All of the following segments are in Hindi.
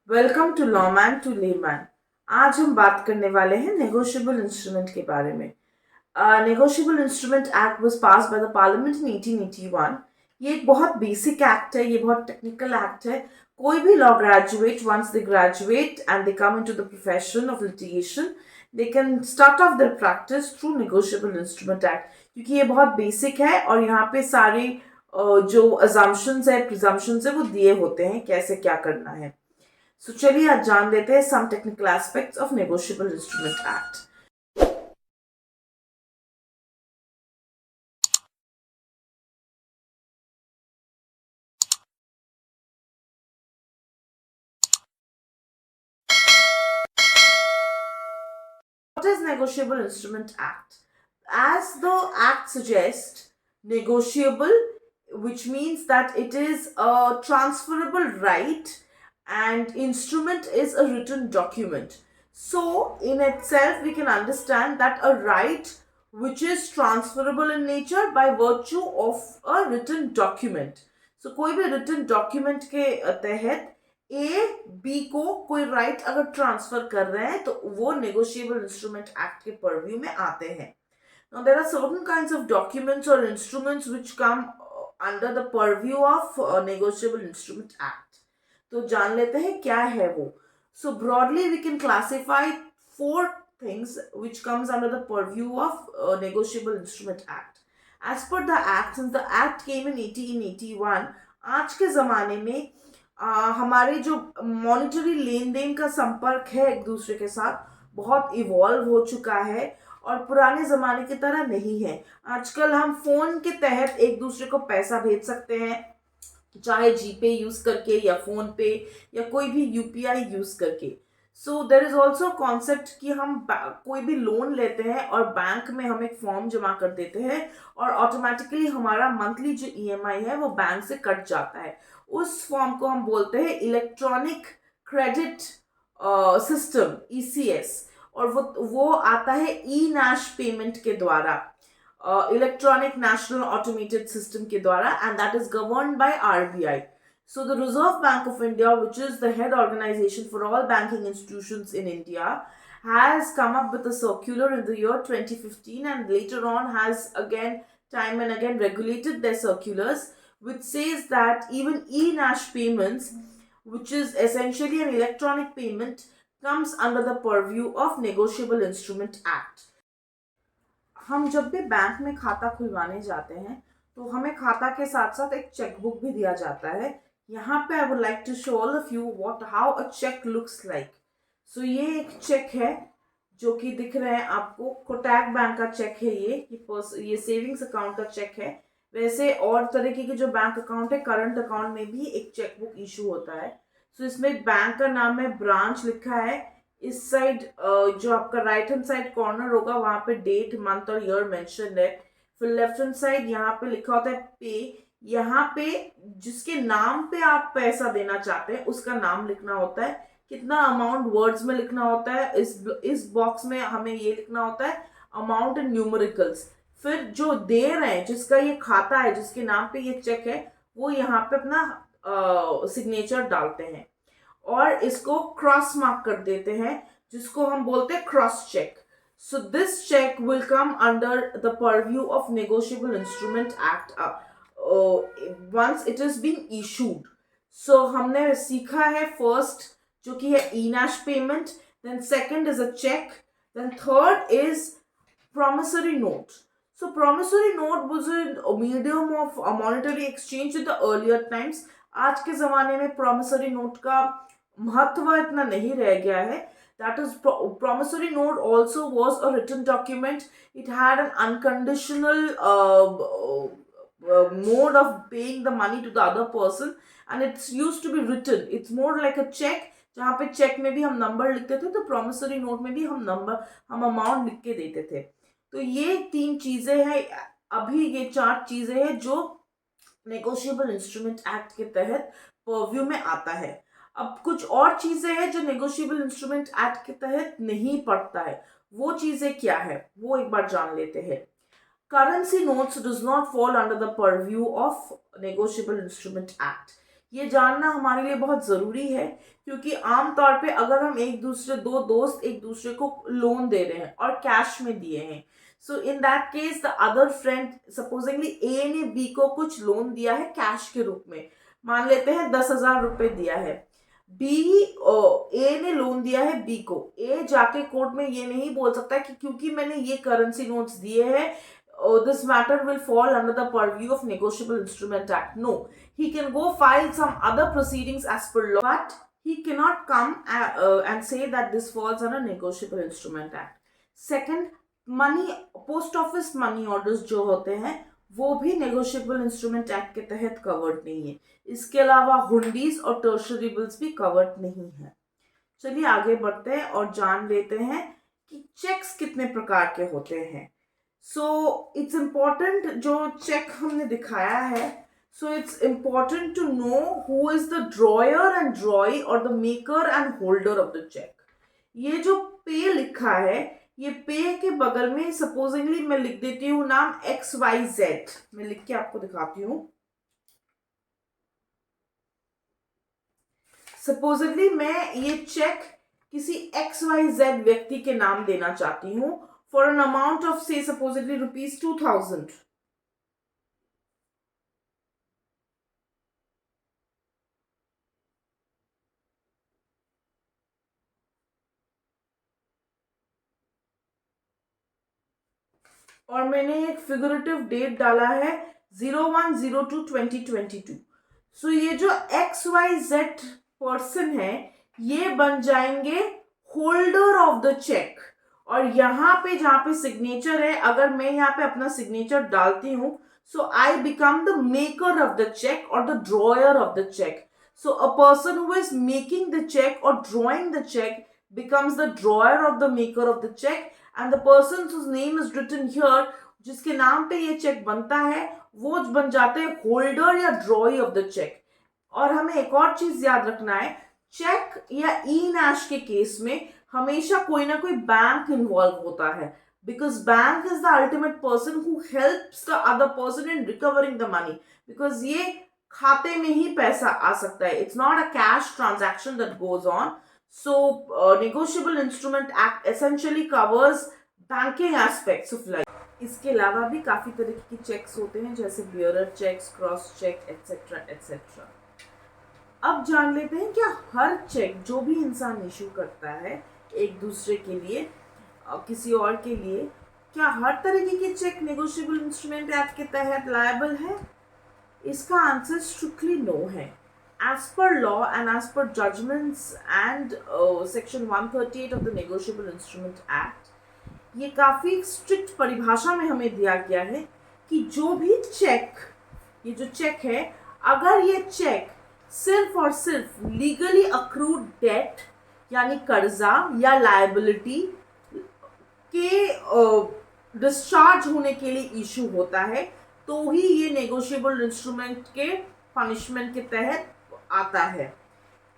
Welcome to lawman to layman. आज हम बात करने वाले हैं नेगोशिएबल इंस्ट्रूमेंट के बारे में। Negotiable instrument act was pass by the parliament in 1881। ये एक बहुत बेसिक एक्ट है, ये बहुत टेक्निकल एक्ट है। कोई भी law graduate, once they graduate and they come into the profession of litigation, they can start off their practice through negotiable instrument act, क्योंकि ये बहुत बेसिक है और यहाँ पे सारे जो अजम्पशंस है, प्रिजम्पशंस है, वो दिए होते हैं कैसे क्या करना है। सो चलिए आज जान लेते हैं some technical aspects of negotiable instrument act. What is Negotiable Instrument Act? As the act suggests, negotiable, which means that it is a transferable right, and instrument is a written document. So, in itself, we can understand that a right which is transferable in nature by virtue of a written document. So, कोई भी written document के तहत ए बी को कोई राइट अगर ट्रांसफर कर रहे हैं तो वो नेगोशिएबल इंस्ट्रूमेंट एक्ट के परव्यू में आते हैं। Now there are certain kinds of documents or instruments which come under the purview of negotiable instrument act. तो जान लेते हैं क्या है वो। So broadly we can classify four things which comes under the purview of negotiable instrument act. As per the act, since the act came in 1881, आज के ज़माने में हमारे जो मॉनिटरी लेन देन का संपर्क है एक दूसरे के साथ बहुत इवॉल्व हो चुका है और पुराने ज़माने की तरह नहीं है। आजकल हम फ़ोन के तहत एक दूसरे को पैसा भेज सकते हैं, चाहे जीपे यूज़ करके या फ़ोन पे या कोई भी यूपीआई यूज़ करके। सो देर इज़ ऑल्सो कॉन्सेप्ट कि हम कोई भी लोन लेते हैं और बैंक में हम एक फॉर्म जमा कर देते हैं और ऑटोमेटिकली हमारा मंथली जो ईएमआई है वो बैंक से कट जाता है। उस फॉर्म को हम बोलते हैं इलेक्ट्रॉनिक क्रेडिट सिस्टम, ईसीएस, और वो आता है ई नैश पेमेंट के द्वारा, इलेक्ट्रॉनिक नेशनल ऑटोमेटेड सिस्टम के द्वारा, and that is governed by RBI. So the Reserve Bank of India, which is the head organization for all banking institutions in India, has come up with a circular in the year 2015 and later on has again time and again regulated their circulars, which says that even e-nash payments, which is essentially an electronic payment, comes under the purview of Negotiable Instrument Act. हम जब भी बैंक में खाता खुलवाने जाते हैं तो हमें खाता के साथ साथ एक चेकबुक भी दिया जाता है। यहाँ पे I would like to show all of you what how a cheque looks like. So ये एक चेक है जो कि दिख रहे हैं आपको, कोटक बैंक का चेक है ये सेविंग्स अकाउंट का चेक है। वैसे और तरीके के जो बैंक अकाउंट है, करंट अकाउंट में भी एक चेकबुक इशू होता है। सो इसमें बैंक का नाम है, ब्रांच लिखा है, इस साइड जो आपका राइट हैंड साइड कॉर्नर होगा वहां पे डेट, मंथ और ईयर मेंशन है। फिर लेफ्ट हैंड साइड यहाँ पे लिखा होता है पे, यहाँ पे जिसके नाम पे आप पैसा देना चाहते हैं उसका नाम लिखना होता है, कितना अमाउंट वर्ड्स में लिखना होता है, इस बॉक्स में हमें ये लिखना होता है अमाउंट इन न्यूमेरिकल्स। फिर जो दे रहे हैं, जिसका ये खाता है, जिसके नाम पे ये चेक है, वो यहाँ पे अपना सिग्नेचर डालते हैं और इसको क्रॉस मार्क कर देते हैं, जिसको हम बोलते हैं cross cheque. So this check will come under the purview of Negotiable Instrument Act once it is being issued. So हमने सीखा है फर्स्ट जो कि है e-nash payment, then second is a check, then third is promissory note. So promissory note was a medium of monetary exchange in the earlier times. आज के ज़माने में promissory note का महत्व इतना नहीं रह गया है. That is, promissory note also was a written document. It had an unconditional mode of paying the money to the other person, and it's used to be written. It's more like a check, जहाँ पे चेक में भी हम नंबर लिखते थे तो promissory note में भी हम अमाउंट लिख के देते थे. तो ये 3 चीजें हैं, अभी ये 4 चीजें हैं जो नेगोशिएबल इंस्ट्रूमेंट एक्ट के तहत परव्यू में आता है. अब कुछ और चीजें हैं जो नेगोशिएबल इंस्ट्रूमेंट एक्ट के तहत नहीं पड़ता है. वो चीजें क्या है वो एक बार जान लेते हैं. Currency notes does not fall under the purview of negotiable instrument act. ये जानना हमारे लिए बहुत ज़रूरी है, क्योंकि आमतौर पे अगर हम दो दोस्त एक दूसरे को लोन दे रहे हैं और कैश में दिए हैं, so in that case the other friend, supposingly A ने बी को कुछ लोन दिया है कैश के रूप में, मान लेते हैं 10,000 रुपए दिया है, बी ए ने लोन दिया है बी को, ए जाके कोर्ट में ये नहीं बोल सकता कि क्योंकि मैंने ये करेंसी नोट्स दिए हैं, this matter will fall under the purview of Negotiable Instrument Act. No, he can go file some other proceedings as per law, but he cannot come and say that this falls under Negotiable Instrument Act. Second, money, post office money orders जो होते हैं वो भी नेगोशिएबल इंस्ट्रूमेंट एक्ट के तहत कवर्ड नहीं है। इसके अलावा हुंडीज और टर्शरी बिल्स भी कवर्ड नहीं है। चलिए आगे बढ़ते हैं और जान लेते हैं कि चेक्स कितने प्रकार के होते हैं। सो इट्स इम्पॉर्टेंट, जो चेक हमने दिखाया है, so it's important to know who is the drawer and drawee और the maker and holder of the cheque. ये जो पे लिखा है, ये पे के बगल में सपोजिंगली मैं लिख देती हूँ नाम XYZ। मैं लिख के आपको दिखाती हूँ। सपोजिंगली मैं ये चेक किसी XYZ व्यक्ति के नाम देना चाहती हूँ for an amount of say supposedly rupees 2,000. और मैंने एक फिगरेटिव डेट डाला है 01/02/2022। सो ये जो XYZ पर्सन है ये बन जाएंगे होल्डर ऑफ द चेक। और यहाँ पे जहाँ पे सिग्नेचर है, अगर मैं यहाँ पे अपना सिग्नेचर डालती हूँ, so I become the maker of the cheque और the drawer of the cheque. So a person who is making the cheque और drawing the cheque becomes the drawer of the maker of the check, and the person whose name is written here, जिसके नाम पे ये चेक बनता है, वो बन जाते हैं होल्डर या ड्रॉई ऑफ द चेक। और हमें एक और चीज याद रखना है, चेक या ई नैश के केस में हमेशा कोई ना कोई बैंक इन्वॉल्व होता है, because bank is the ultimate person who helps the other person in recovering the money, because ये खाते में ही पैसा आ सकता है, it's not a cash transaction that goes on. So, Negotiable Instrument Act essentially covers banking aspects of life. इसके अलावा भी काफ़ी तरह की चेक्स होते हैं, जैसे bearer cheques, cross cheque, etcetera etcetera. अब जान लेते हैं क्या हर चेक जो भी इंसान इशू करता है एक दूसरे के लिए, किसी और के लिए, क्या हर तरीके की चेक नेगोशिएबल इंस्ट्रूमेंट एक्ट के तहत लायबल है? इसका आंसर स्ट्रिक्टली नो है। As per law and as per judgments and section 138 of the Negotiable Instrument Act, ये काफ़ी स्ट्रिक्ट परिभाषा में हमें दिया गया है कि जो भी चेक, ये जो चेक है, अगर ये चेक सिर्फ और सिर्फ लीगली अक्रूड डेट यानी कर्जा या लायबिलिटी के डिस्चार्ज होने के लिए इशू होता है, तो ही ये नेगोशिएबल इंस्ट्रूमेंट के पनिशमेंट के तहत आता है,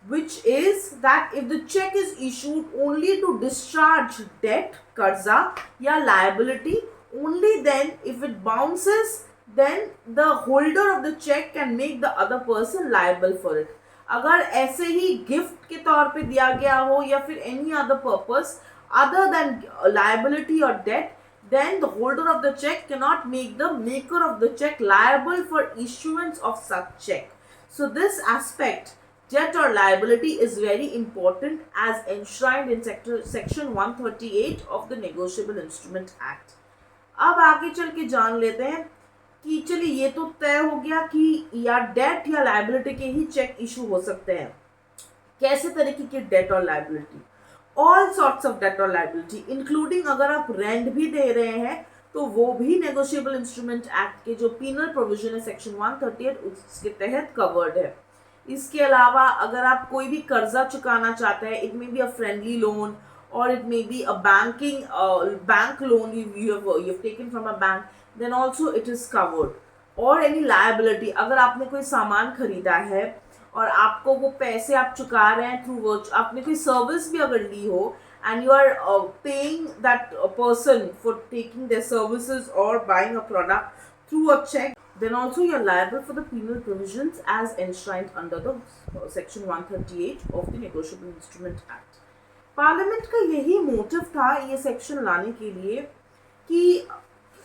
which is that if the check is issued only to discharge debt, कर्जा या liability, only then if it bounces, then the holder of the check can make the other person liable for it. अगर ऐसे ही गिफ्ट के तौर पे दिया गया हो या फिर any other purpose other than liability or debt, then the holder of the check cannot make the maker of the check liable for issuance of such check. So this aspect, debt or liability, is very important as enshrined in section 138 of the Negotiable Instrument Act. अब आगे चल के जान लेते हैं कि चलिए ये तो तय हो गया कि या डेट या लायबिलिटी के ही चेक इशू हो सकते हैं। कैसे तरीके की डेट और liability? All sorts of debt और लायबिलिटी, इंक्लूडिंग अगर आप रेंट भी दे रहे हैं तो वो भी नेगोशिएबल इंस्ट्रूमेंट एक्ट के जो पीनल प्रोविजन है सेक्शन 138 उसके तहत कवर्ड है। इसके अलावा अगर आप कोई भी कर्जा चुकाना चाहते हैं, it may be a friendly loan और it may be a bank loan you have taken from a bank, then also it is covered. और एनी लायबिलिटी, अगर आपने कोई सामान खरीदा है और आपको वो पैसे आप चुका रहे हैं थ्रू आपने कोई सर्विस भी अगर ली हो, and you are paying that person for taking their services or buying a product through a check, then also you're liable for the penal provisions as enshrined under the section 138 of the Negotiable Instrument Act. Parliament का यही मोटिव था ये सेक्शन लाने के लिए कि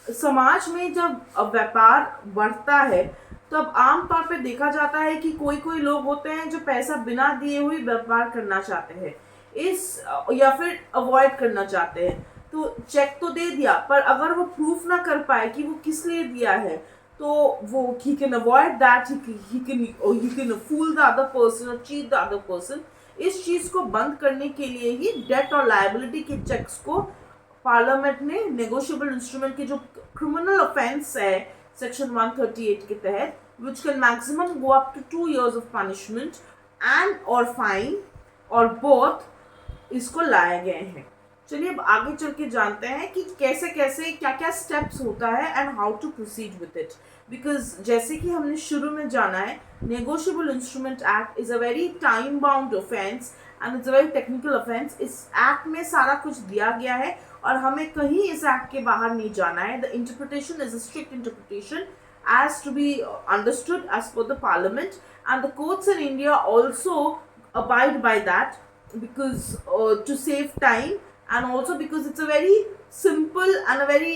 समाज में जब व्यापार बढ़ता है तब आम तौर पे देखा जाता है कि कोई कोई लोग होते हैं जो पैसा बिना दिए हुए व्यापार करना चाहते हैं या फिर अवॉइड करना चाहते हैं। तो चेक तो दे दिया, पर अगर वो प्रूफ ना कर पाए कि वो किस लिए दिया है, तो वो he can avoid that, he can fool the other person or cheat the other person। इस चीज को बंद करने के लिए ही डेट और लायबिलिटी के चेक्स को पार्लियामेंट ने नेगोशिएबल इंस्ट्रूमेंट की जो क्रिमिनल ऑफेंस है सेक्शन 138 के तहत, which can maximum go up to 2 years of punishment and or fine और both, इसको लाए गए हैं। चलिए अब आगे चल के जानते हैं कि कैसे कैसे क्या क्या स्टेप्स होता है and how to proceed with it. Because जैसे कि हमने शुरू में जाना है, negotiable instrument act is a very time bound offence and it's a very technical offence. इस एक्ट में सारा कुछ दिया गया है और हमें कहीं इस एक्ट के बाहर नहीं जाना है। The interpretation is a strict interpretation as to be understood as per the parliament, and the courts in India also abide by that because to save time, and also because it's a very simple and a very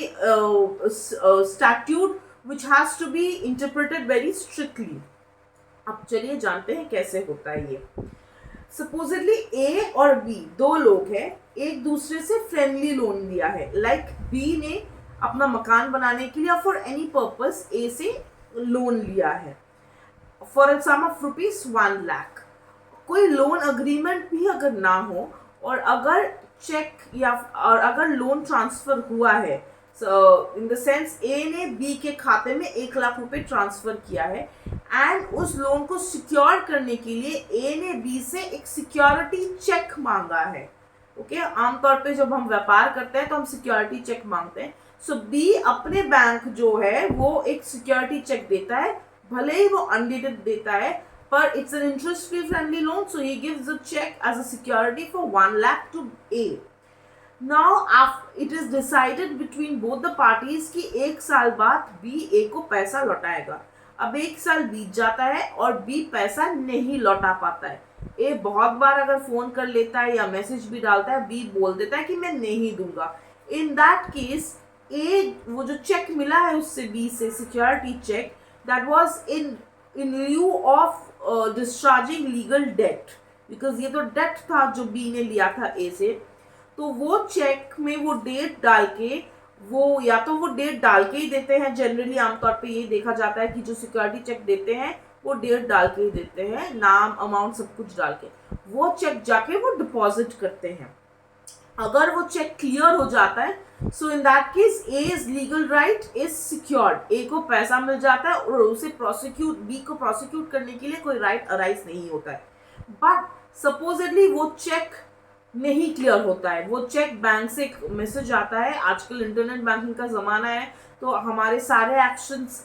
statute which has to be interpreted very strictly। अब चलिए जानते हैं कैसे होता है ये। सपोजिटली ए और बी दो लोग हैं, एक दूसरे से फ्रेंडली लोन लिया है। लाइक बी ने अपना मकान बनाने के लिए फॉर एनी पर्पस ए से लोन लिया है for a sum of ₹1 lakh. कोई लोन अग्रीमेंट भी अगर ना हो और अगर चेक या और अगर लोन ट्रांसफर हुआ है, इन द सेंस ए ने बी के खाते में 1 लाख रुपए ट्रांसफर किया है एंड उस लोन को सिक्योर करने के लिए ए ने बी से एक सिक्योरिटी चेक मांगा है। ओके, आमतौर पे जब हम व्यापार करते हैं तो हम सिक्योरिटी चेक मांगते हैं। सो बी अपने बैंक जो है वो एक सिक्योरिटी चेक देता है, भले ही वो अनडेटेड देता है, पर it's an interest free friendly loan, so he gives a cheque as a security for 1 lakh to A. Now it is decided between both the parties कि 1 साल बाद बी ए को पैसा लौटाएगा। अब 1 साल बीत जाता है और बी पैसा नहीं लौटा पाता है। ए बहुत बार अगर फोन कर लेता है या मैसेज भी डालता है, बी बोल देता है कि मैं नहीं दूंगा। इन दैट केस ए वो जो चेक मिला है उससे बी से security cheque, that was in lieu of discharging legal debt, because ये तो डेट था जो बी ने लिया था ए से। तो वो चेक में वो डेट डाल के, वो या तो वो डेट डाल के ही देते हैं, जनरली आमतौर पे ये देखा जाता है कि जो सिक्योरिटी चेक देते हैं वो डेट डाल के ही देते हैं, नाम अमाउंट सब कुछ डाल के। वो चेक जाके वो डिपॉजिट करते हैं। अगर वो चेक क्लियर हो जाता है, so in that case A is legal right is secured, A को पैसा मिल जाता है और उसे प्रोसिक्यूट, बी को प्रोसिक्यूट करने के लिए कोई राइट अराइज नहीं होता है। बट सपोजिटली वो चेक नहीं क्लियर होता है, वो चेक बैंक से एक मैसेज आता है, आजकल इंटरनेट बैंकिंग का ज़माना है तो हमारे सारे एक्शंस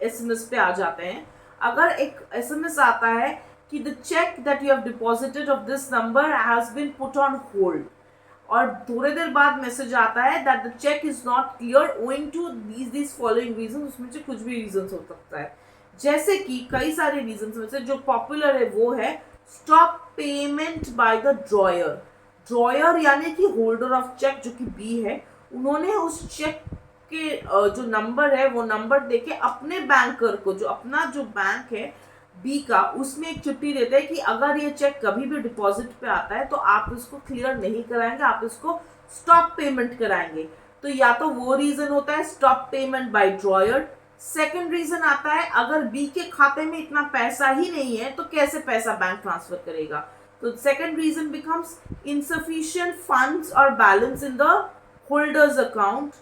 SMS पे आ जाते हैं। अगर एक SMS आता है कि the cheque that you have deposited of this number has been put on hold, और थोड़ी देर बाद मैसेज आता है that the cheque is not clear owing to these following reason, उसमें से कुछ भी रीजन हो सकता है। जैसे कि कई सारे रीजन में से जो पॉपुलर है वो है stop payment by the dryer. Dryer यानी कि होल्डर ऑफ चेक जो कि बी है, उन्होंने उस चेक के जो नंबर है वो नंबर देके अपने बैंकर को, जो अपना जो बैंक है बी का, उसमें एक चिट्ठी देते हैं कि अगर ये चेक कभी भी डिपॉजिट पे आता है तो आप इसको क्लियर नहीं कराएंगे, आप इसको स्टॉप पेमेंट कराएंगे। तो या तो वो रीजन होता है stop payment by drawer. Second reason आता है अगर बी के खाते में इतना पैसा ही नहीं है तो कैसे पैसा बैंक ट्रांसफर करेगा, तो second reason becomes insufficient funds और balance in the holder's account.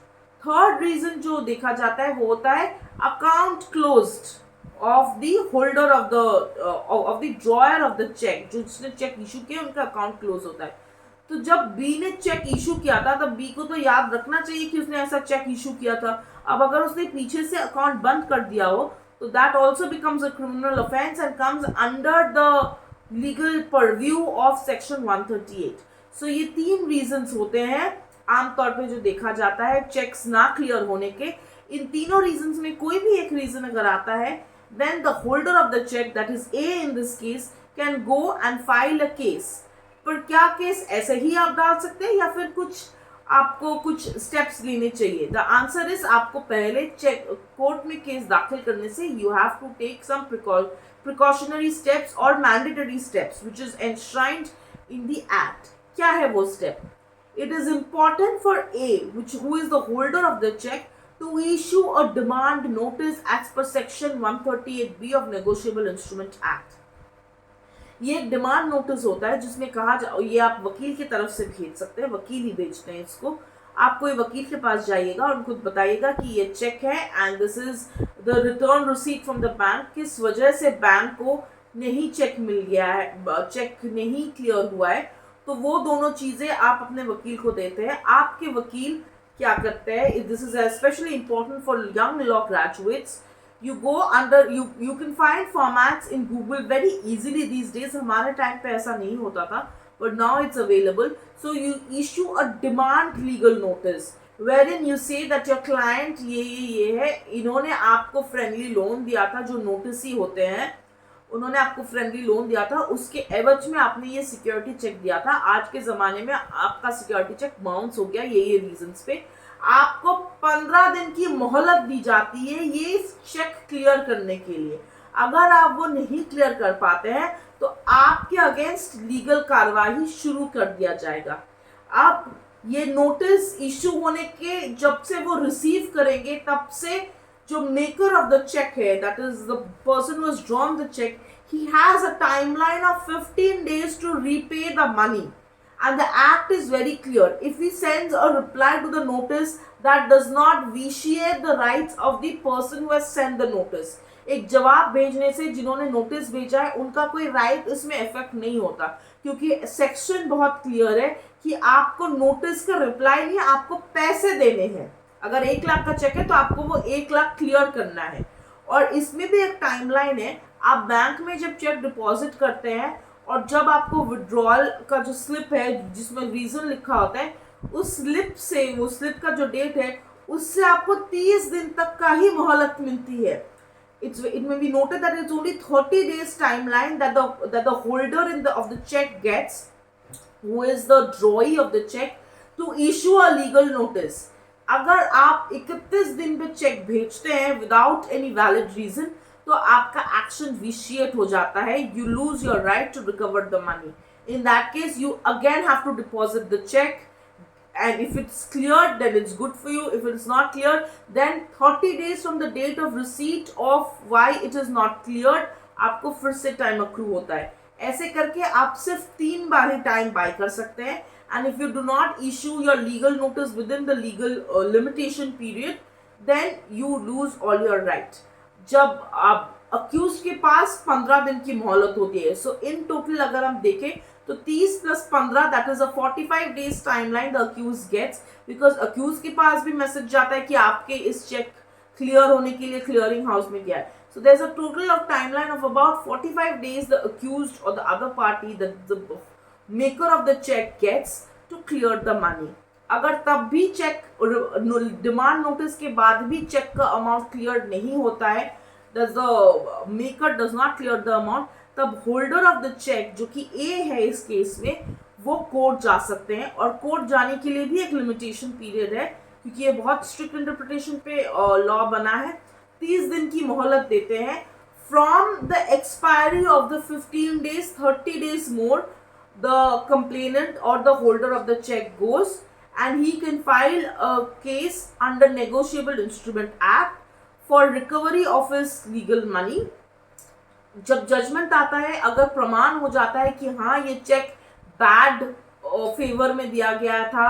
Third reason जो देखा जाता है वो होता है account closed of the holder of the drawer of the cheque, जो जिसने चेक इशू किया उनका अकाउंट क्लोज होता है। तो जब बी ने चेक इशू किया था तब बी को तो याद रखना चाहिए कि उसने ऐसा चेक इशू किया था। अब अगर उसने पीछे से अकाउंट बंद कर दिया हो तो that also becomes a criminal offence and comes under the legal purview of section 138। सो ये 3 रीजंस होते हैं आमतौर पे जो देखा जाता है चेक्स ना क्लियर होने के। इन तीनों रीजंस में कोई भी एक रीजन अगर आता है, then the holder of the check, that is A in this case, can go and file a case. पर क्या केस ऐसे ही आप डाल सकते हैं या फिर कुछ आपको कुछ स्टेप्स लेने चाहिए? द आंसर इज आपको पहले चेक कोर्ट में केस दाखिल करने से you have to take some precautionary steps और mandatory steps which is enshrined in the act. क्या है वो step? It is important for A, who is the holder of the check, to issue a demand notice as per section 138B of Negotiable Instrument Act. ये एक डिमांड नोटिस होता है जिसमें कहा ये आप वकील की तरफ से भेज सकते हैं, वकील ही भेजते हैं इसको. आप कोई वकील के पास जाइएगा और उनको बताइएगा कि ये चेक है and this is the return receipt from the bank. किस वजह से बैंक को नहीं चेक मिल गया है, चेक नहीं क्लियर हुआ है, तो वो दोनों चीजें आप अपने वकील को देते हैं. आपके वकील क्या करते हैं? This is specially important for young law graduates. You go under, you can find formats in Google very easily these days. हमारे टाइम पे ऐसा नहीं होता था, but now it's available. So you issue a demand legal notice wherein you say that your client ये है, इन्होंने आपको फ्रेंडली लोन दिया था, जो नोटिस ही होते हैं, उन्होंने आपको फ्रेंडली लोन दिया था, उसके एवज में आपने ये सिक्योरिटी चेक दिया था. आज के ज़माने में आपका सिक्योरिटी चेक बाउंस हो गया ये रीजंस पे. आपको 15 दिन की मोहलत दी जाती है ये चेक क्लियर करने के लिए. अगर आप वो नहीं क्लियर कर पाते हैं तो आपके अगेंस्ट लीगल कार्रवाई शुरू कर दिया जाएगा. अब ये नोटिस इशू होने के जब से वो रिसीव करेंगे तब से जो मेकर ऑफ द चेक है, that is the person who has drawn the cheque, he has a timeline of 15 days to repay the money. And the act is very clear. If he sends a reply to the notice that does not vitiate the rights of the person who has sent the notice, एक जवाब भेजने से जिन्होंने नोटिस भेजा है उनका कोई राइट इसमें इफेक्ट नहीं होता, क्योंकि सेक्शन बहुत क्लियर है कि आपको नोटिस का रिप्लाई नहीं, आपको पैसे देने हैं. अगर 1 लाख का चेक है तो आपको वो 1 लाख क्लियर करना है. और इसमें भी एक टाइमलाइन है. आप बैंक में जब चेक डिपॉजिट करते हैं और जब आपको विड्रॉल का जो स्लिप है जिसमें रीजन लिखा होता है, उस स्लिप से, वो स्लिप का जो डेट है उससे आपको 30 दिन तक का ही मोहलत मिलती है. It may be noted that it's only 30 days timeline that the holder of the check gets, who is the drawee of the check, to issue a legal notice. अगर आप 31 दिन पे चेक भेजते हैं विदाउट एनी वैलिड रीजन तो आपका एक्शन विशिएट हो जाता है. You lose your right to recover the money. In that case you again have to deposit the cheque, and if it's cleared then it's good for you. If it's not cleared then 30 days from the date of receipt of why it is not cleared आपको फिर से टाइम अक्रू होता है. ऐसे करके आप सिर्फ 3 बार ही टाइम बाय कर सकते हैं. And if you do not issue your legal notice within the legal limitation period, then you lose all your right. जब आप अक्यूज के पास 15 दिन की मोहलत होती है. सो इन टोटल अगर हम देखें तो 30 + 15 that is a 45 days timeline the accused gets, because accused के पास भी मैसेज जाता है कि आपके इस चेक क्लियर होने के लिए क्लियरिंग हाउस में गया है. So there's a total of timeline of about 45 days the accused or the other party, the maker of the check gets to clear the money. अगर तब भी चेक डिमांड नोटिस के बाद भी चेक का अमाउंट क्लियर नहीं होता है, the maker does not clear the amount, तब होल्डर ऑफ द चेक जो कि ए है इस केस में, वो कोर्ट जा सकते हैं. और कोर्ट जाने के लिए भी एक लिमिटेशन पीरियड है, क्योंकि ये बहुत स्ट्रिक्ट इंटरप्रिटेशन पे लॉ बना है. 30 दिन की मोहलत देते हैं. From the expiry of the 15 days, 30 days more, the complainant or the holder of the check goes and he can file a case under Negotiable Instrument Act for recovery of his legal money. जब जजमेंट आता है, अगर प्रमाण हो जाता है कि हाँ ये चेक बैड फेवर में दिया गया था,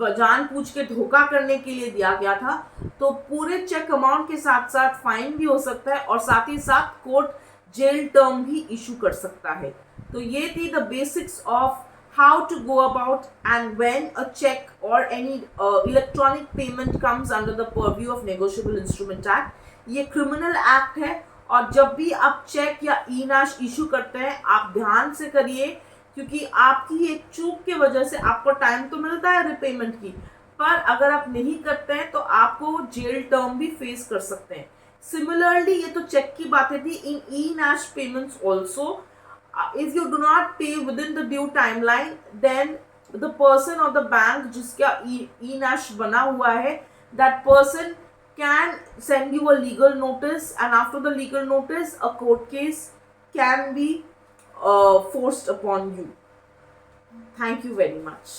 जानबूझ के धोखा करने के लिए दिया गया था, तो पूरे चेक अमाउंट के साथ साथ फाइन भी हो सकता है और साथ ही साथ कोर्ट जेल टर्म भी इशू कर सकता है. तो ये थी the basics of how to go about and when a cheque और any electronic payment comes under the purview of negotiable instrument act. ये क्रिमिनल एक्ट है और जब भी आप चेक या ई नैश इशू करते हैं आप ध्यान से करिए, क्योंकि आपकी एक चूक की वजह से आपको टाइम तो मिलता है रिपेमेंट की, पर अगर आप नहीं करते हैं तो आपको जेल टर्म भी फेस कर सकते हैं. सिमिलरली ये तो चेक की बातें थी. In e NACH payments also, if you do not pay within the due timeline, then the person or the bank जिसका e-nash बना हुआ है, that person can send you a legal notice, and after the legal notice a court case can be forced upon you. Thank you very much.